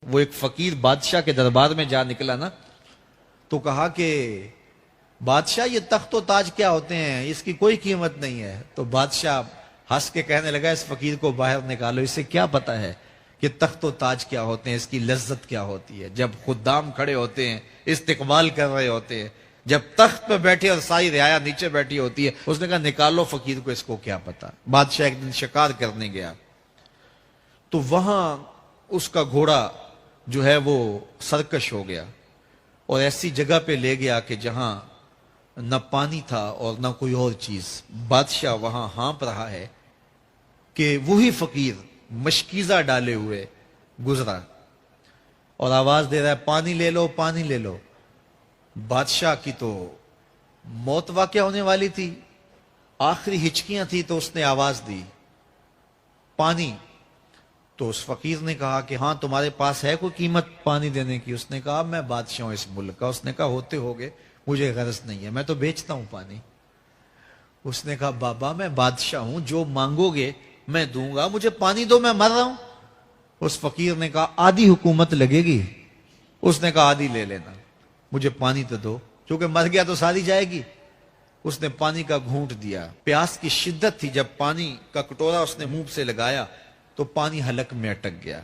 وہ ایک فقیر بادشاہ کے دربار میں جا نکلا نا، تو کہا کہ بادشاہ یہ تخت و تاج کیا ہوتے ہیں، اس کی کوئی قیمت نہیں ہے۔ تو بادشاہ ہنس کے کہنے لگا اس فقیر کو باہر نکالو، اسے کیا پتا ہے کہ تخت و تاج کیا ہوتے ہیں، اس کی لذت کیا ہوتی ہے۔ جب خدام کھڑے ہوتے ہیں، استقبال کر رہے ہوتے ہیں، جب تخت پہ بیٹھے اور ساری رعایا نیچے بیٹھی ہوتی ہے، اس نے کہا نکالو فقیر کو، اس کو کیا پتا۔ بادشاہ ایک دن شکار کرنے گیا تو وہاں اس کا گھوڑا جو ہے وہ سرکش ہو گیا اور ایسی جگہ پہ لے گیا کہ جہاں نہ پانی تھا اور نہ کوئی اور چیز۔ بادشاہ وہاں ہانپ رہا ہے کہ وہی فقیر مشکیزہ ڈالے ہوئے گزرا اور آواز دے رہا ہے پانی لے لو، پانی لے لو۔ بادشاہ کی تو موت واقع ہونے والی تھی، آخری ہچکیاں تھی، تو اس نے آواز دی پانی۔ تو اس فقیر نے کہا کہ ہاں تمہارے پاس ہے کوئی قیمت پانی دینے کی؟ اس نے کہا میں بادشاہ ہوں اس ملک کا۔ اس نے کہا ہوتے ہوگے، مجھے غرض نہیں ہے، میں تو بیچتا ہوں پانی۔ اس نے کہا بابا میں بادشاہ ہوں، جو مانگو گے میں دوں گا، مجھے پانی دو، میں مر رہا ہوں۔ اس فقیر نے کہا آدھی حکومت لگے گی۔ اس نے کہا آدھی لے لینا، مجھے پانی تو دو، کیونکہ مر گیا تو ساری جائے گی۔ اس نے پانی کا گھونٹ دیا، پیاس کی شدت تھی، جب پانی کا کٹورا اس نے منہ سے لگایا تو پانی حلق میں اٹک گیا۔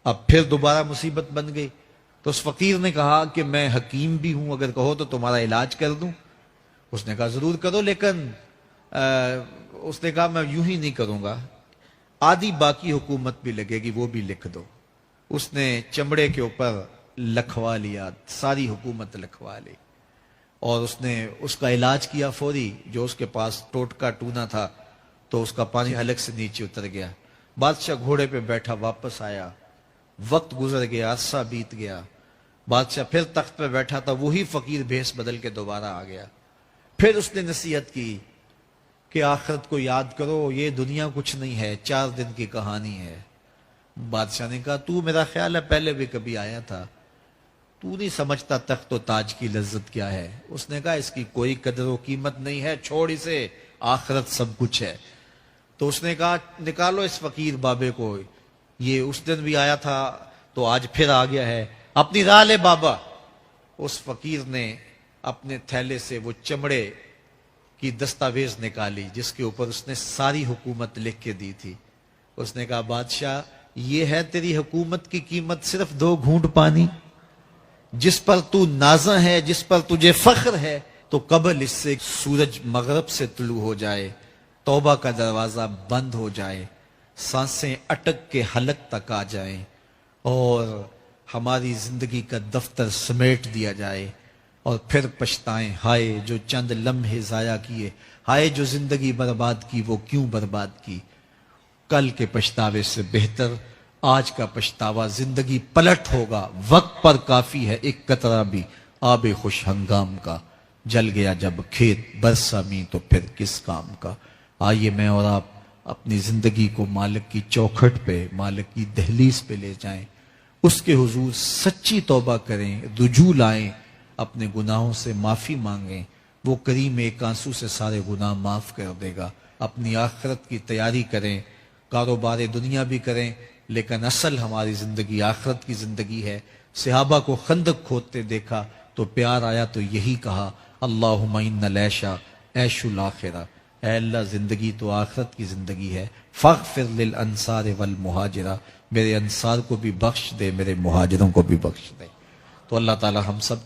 اب پھر دوبارہ مصیبت بن گئی۔ تو اس فقیر نے کہا کہ میں حکیم بھی ہوں، اگر کہو تو تمہارا علاج کر دوں۔ اس نے کہا ضرور کرو، لیکن اس نے کہا میں یوں ہی نہیں کروں گا، آدھی باقی حکومت بھی لگے گی، وہ بھی لکھ دو۔ اس نے چمڑے کے اوپر لکھوا لیا، ساری حکومت لکھوا لی، اور اس نے اس کا علاج کیا فوری۔ جو اس کے پاس ٹوٹکا ٹونا تھا تو اس کا پانی حلق سے نیچے اتر گیا۔ بادشاہ گھوڑے پہ بیٹھا واپس آیا، وقت گزر گیا، عرصہ بیت گیا۔ بادشاہ پھر تخت پہ بیٹھا تھا، وہی فقیر بھیس بدل کے دوبارہ آ گیا۔ پھر اس نے نصیحت کی کہ آخرت کو یاد کرو، یہ دنیا کچھ نہیں ہے، 4 دن کی کہانی ہے۔ بادشاہ نے کہا تو میرا خیال ہے پہلے بھی کبھی آیا تھا، تو نہیں سمجھتا تخت و تاج کی لذت کیا ہے۔ اس نے کہا اس کی کوئی قدر و قیمت نہیں ہے، چھوڑ اسے، آخرت سب کچھ ہے۔ تو اس نے کہا نکالو اس فقیر بابے کو، یہ اس دن بھی آیا تھا تو آج پھر آ گیا ہے، اپنی راہ لے بابا۔ اس فقیر نے اپنے تھیلے سے وہ چمڑے کی دستاویز نکالی جس کے اوپر اس نے ساری حکومت لکھ کے دی تھی۔ اس نے کہا بادشاہ یہ ہے تیری حکومت کی قیمت، صرف 2 گھونٹ پانی، جس پر تو نازاں ہے، جس پر تجھے فخر ہے، تو قبل اس سے سورج مغرب سے طلوع ہو جائے، توبہ کا دروازہ بند ہو جائے، سانسیں اٹک کے حلق تک آ جائیں، اور ہماری زندگی کا دفتر سمیٹ دیا جائے، اور پھر پچھتائیں ہائے جو چند لمحے ضائع کیے، ہائے جو زندگی برباد کی، وہ کیوں برباد کی۔ کل کے پچھتاوے سے بہتر آج کا پچھتاوا، زندگی پلٹ ہوگا، وقت پر کافی ہے ایک قطرہ بھی آب خوش ہنگام کا، جل گیا جب کھیت برسا می تو پھر کس کام کا۔ آئیے میں اور آپ اپنی زندگی کو مالک کی چوکھٹ پہ، مالک کی دہلیز پہ لے جائیں، اس کے حضور سچی توبہ کریں، رجوع لائیں، اپنے گناہوں سے معافی مانگیں، وہ کریم ایک آنسو سے سارے گناہ معاف کر دے گا۔ اپنی آخرت کی تیاری کریں، کاروبار دنیا بھی کریں، لیکن اصل ہماری زندگی آخرت کی زندگی ہے۔ صحابہ کو خندق کھودتے دیکھا تو پیار آیا تو یہی کہا اللہم ان العیش عیش الآخرہ، اے اللہ زندگی تو آخرت کی زندگی ہے، فاغفر للانصار والمہاجرہ، میرے انصار کو بھی بخش دے، میرے مہاجروں کو بھی بخش دے۔ تو اللہ تعالی ہم سب